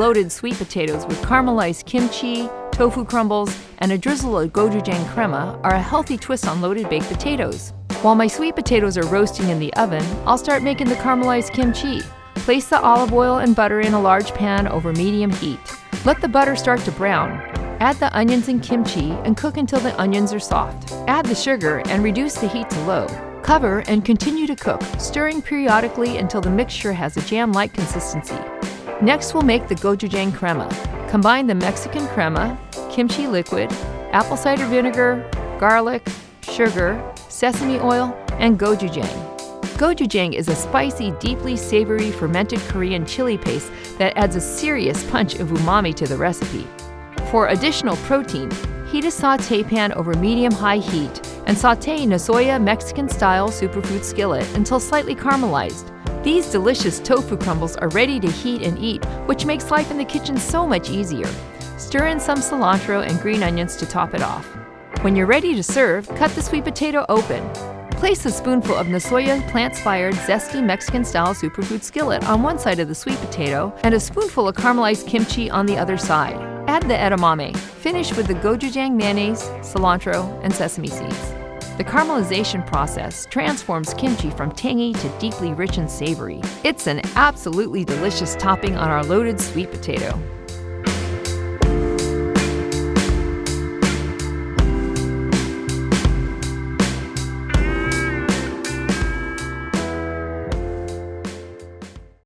loaded sweet potatoes with caramelized kimchi, tofu crumbles, and a drizzle of gochujang crema are a healthy twist on loaded baked potatoes. While my sweet potatoes are roasting in the oven, I'll start making the caramelized kimchi. Place the olive oil and butter in a large pan over medium heat. Let the butter start to brown. Add the onions and kimchi and cook until the onions are soft. Add the sugar and reduce the heat to low. Cover and continue to cook, stirring periodically until the mixture has a jam-like consistency. Next, we'll make the gochujang crema. Combine the Mexican crema, kimchi liquid, apple cider vinegar, garlic, sugar, sesame oil, and gochujang. Gochujang is a spicy, deeply savory fermented Korean chili paste that adds a serious punch of umami to the recipe. For additional protein, heat a sauté pan over medium-high heat and sauté Nasoya Mexican-style superfood skillet until slightly caramelized. These delicious tofu crumbles are ready to heat and eat, which makes life in the kitchen so much easier. Stir in some cilantro and green onions to top it off. When you're ready to serve, cut the sweet potato open. Place a spoonful of Nasoya Plantspired Zesty Mexican-style superfood skillet on one side of the sweet potato and a spoonful of caramelized kimchi on the other side. Add the edamame. Finish with the gochujang mayonnaise, cilantro, and sesame seeds. The caramelization process transforms kimchi from tangy to deeply rich and savory. It's an absolutely delicious topping on our loaded sweet potato.